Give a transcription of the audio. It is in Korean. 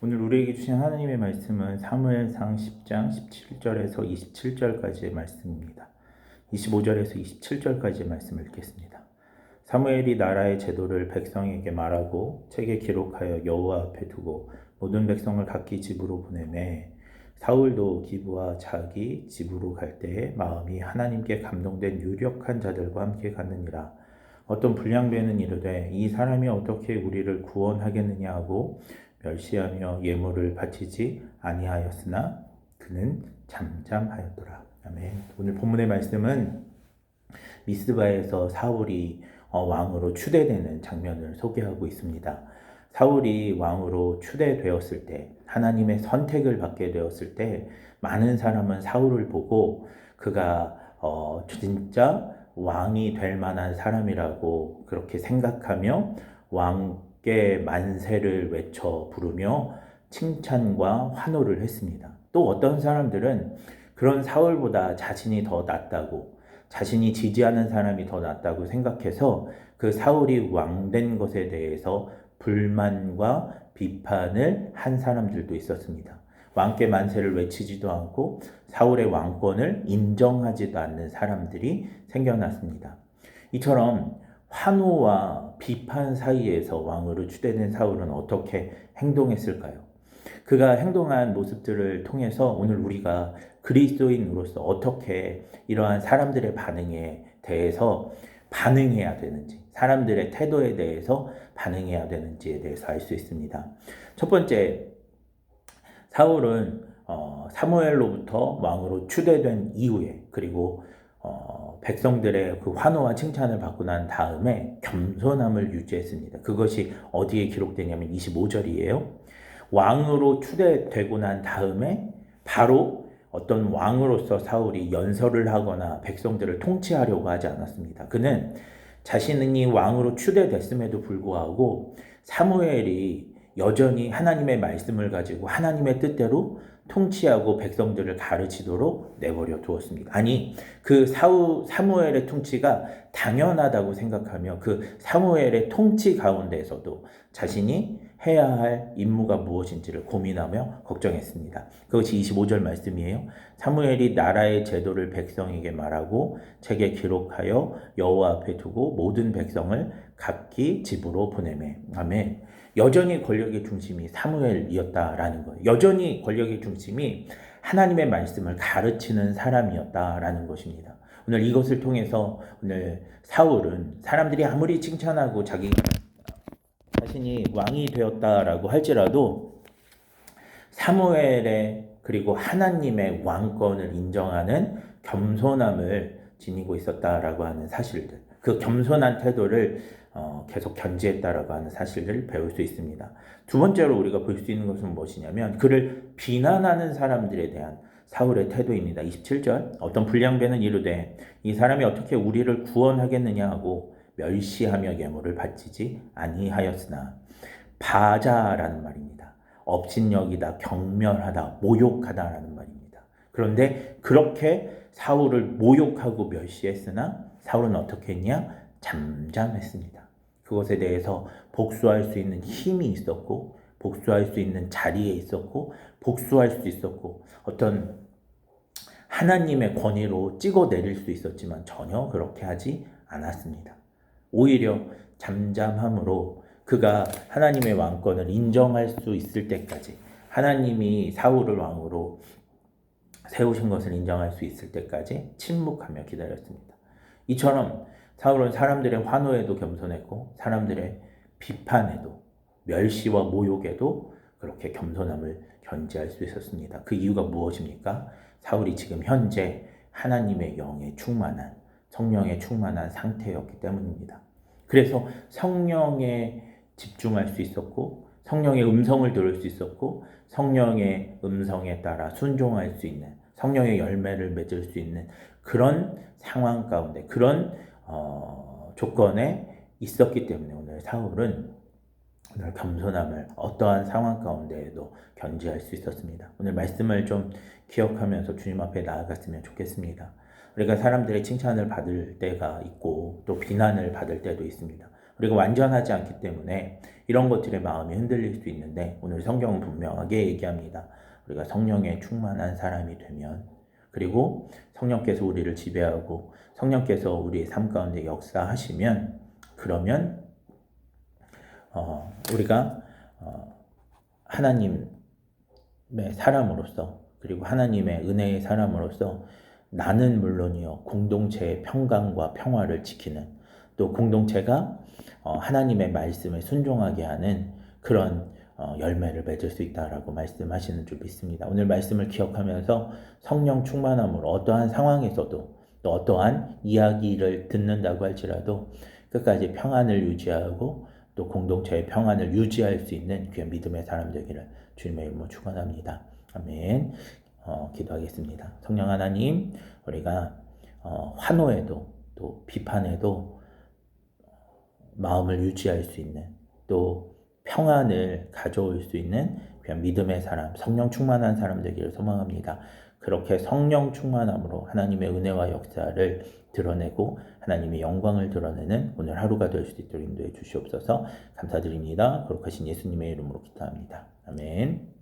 오늘 우리에게 주신 하나님의 말씀은 사무엘상 10장 17절에서 27절까지의 말씀입니다. 25절에서 27절까지의 말씀을 읽겠습니다. 사무엘이 나라의 제도를 백성에게 말하고 책에 기록하여 여호와 앞에 두고 모든 백성을 각기 집으로 보내매 사울도 기브와 자기 집으로 갈 때에 마음이 하나님께 감동된 유력한 자들과 함께 갔느니라. 어떤 불량배는 이르되 이 사람이 어떻게 우리를 구원하겠느냐 하고 멸시하며 예물을 바치지 아니하였으나 그는 잠잠하였더라. 아멘. 오늘 본문의 말씀은 미스바에서 사울이 왕으로 추대되는 장면을 소개하고 있습니다. 사울이 왕으로 추대되었을 때, 하나님의 선택을 받게 되었을 때 많은 사람은 사울을 보고 그가 진짜 왕이 될 만한 사람이라고 그렇게 생각하며 왕께 만세를 외쳐 부르며 칭찬과 환호를 했습니다. 또 어떤 사람들은 그런 사울보다 자신이 더 낫다고, 자신이 지지하는 사람이 더 낫다고 생각해서 그 사울이 왕된 것에 대해서 불만과 비판을 한 사람들도 있었습니다. 왕께 만세를 외치지도 않고 사울의 왕권을 인정하지도 않는 사람들이 생겨났습니다. 이처럼 환호와 비판 사이에서 왕으로 추대된 사울은 어떻게 행동했을까요? 그가 행동한 모습들을 통해서 오늘 우리가 그리스도인으로서 어떻게 이러한 사람들의 반응에 대해서 반응해야 되는지, 사람들의 태도에 대해서 반응해야 되는지에 대해서 알 수 있습니다. 첫 번째, 사울은 사무엘로부터 왕으로 추대된 이후에, 그리고 백성들의 그 환호와 칭찬을 받고 난 다음에 겸손함을 유지했습니다. 그것이 어디에 기록되냐면 25절이에요. 왕으로 추대되고 난 다음에 바로 어떤 왕으로서 사울이 연설을 하거나 백성들을 통치하려고 하지 않았습니다. 그는 자신이 왕으로 추대됐음에도 불구하고 사무엘이 여전히 하나님의 말씀을 가지고 하나님의 뜻대로 통치하고 백성들을 가르치도록 내버려 두었습니다. 아니, 그 사무엘의 통치가 당연하다고 생각하며 그 사무엘의 통치 가운데에서도 자신이 해야 할 임무가 무엇인지를 고민하며 걱정했습니다. 그것이 25절 말씀이에요. 사무엘이 나라의 제도를 백성에게 말하고 책에 기록하여 여호와 앞에 두고 모든 백성을 각기 집으로 보내매. 아멘. 여전히 권력의 중심이 사무엘이었다라는 거예요. 여전히 권력의 중심이 하나님의 말씀을 가르치는 사람이었다라는 것입니다. 오늘 이것을 통해서 오늘 사울은 사람들이 아무리 칭찬하고 자신이 왕이 되었다라고 할지라도 사무엘의 그리고 하나님의 왕권을 인정하는 겸손함을 지니고 있었다라고 하는 사실들, 그 겸손한 태도를 계속 견지했다라고 하는 사실을 배울 수 있습니다. 두 번째로 우리가 볼 수 있는 것은 무엇이냐면 그를 비난하는 사람들에 대한 사울의 태도입니다. 27절, 어떤 불량배는 이르되 이 사람이 어떻게 우리를 구원하겠느냐 하고 멸시하며 예물을 바치지 아니하였으나, 바자라는 말입니다. 업신여기다, 경멸하다, 모욕하다라는 말입니다. 그런데 그렇게 사울을 모욕하고 멸시했으나 사울은 어떻게 했냐? 잠잠했습니다. 그것에 대해서 복수할 수 있는 힘이 있었고, 복수할 수 있는 자리에 있었고, 복수할 수 있었고, 어떤 하나님의 권위로 찍어내릴 수 있었지만 전혀 그렇게 하지 않았습니다. 오히려 잠잠함으로 그가 하나님의 왕권을 인정할 수 있을 때까지, 하나님이 사울을 왕으로 세우신 것을 인정할 수 있을 때까지 침묵하며 기다렸습니다. 이처럼 사울은 사람들의 환호에도 겸손했고 사람들의 비판에도, 멸시와 모욕에도 그렇게 겸손함을 견지할 수 있었습니다. 그 이유가 무엇입니까? 사울이 지금 현재 하나님의 영에 충만한, 성령에 충만한 상태였기 때문입니다. 그래서 성령에 집중할 수 있었고, 성령의 음성을 들을 수 있었고, 성령의 음성에 따라 순종할 수 있는, 성령의 열매를 맺을 수 있는 그런 상황 가운데, 그런 조건에 있었기 때문에 오늘 사울은 오늘 겸손함을 어떠한 상황 가운데에도 견지할 수 있었습니다. 오늘 말씀을 좀 기억하면서 주님 앞에 나아갔으면 좋겠습니다. 우리가 사람들의 칭찬을 받을 때가 있고 또 비난을 받을 때도 있습니다. 우리가 완전하지 않기 때문에 이런 것들의 마음이 흔들릴 수 있는데 오늘 성경은 분명하게 얘기합니다. 우리가 성령에 충만한 사람이 되면 그리고 성령께서 우리를 지배하고 성령께서 우리의 삶 가운데 역사하시면 그러면 우리가 하나님의 사람으로서 그리고 하나님의 은혜의 사람으로서 나는 물론이요 공동체의 평강과 평화를 지키는 또 공동체가 하나님의 말씀에 순종하게 하는 그런 열매를 맺을 수 있다라고 말씀하시는 줄 믿습니다. 오늘 말씀을 기억하면서 성령 충만함으로 어떠한 상황에서도 또 어떠한 이야기를 듣는다고 할지라도 끝까지 평안을 유지하고 또 공동체의 평안을 유지할 수 있는 귀한 믿음의 사람 되기를 주님의 이름으로 축원합니다. 아멘. 기도하겠습니다. 성령 하나님, 우리가 환호에도 또 비판에도 마음을 유지할 수 있는 또 평안을 가져올 수 있는 그냥 믿음의 사람, 성령 충만한 사람 되기를 소망합니다. 그렇게 성령 충만함으로 하나님의 은혜와 역사를 드러내고 하나님의 영광을 드러내는 오늘 하루가 될 수 있도록 인도해 주시옵소서. 감사드립니다. 거룩하신 예수님의 이름으로 기도합니다. 아멘.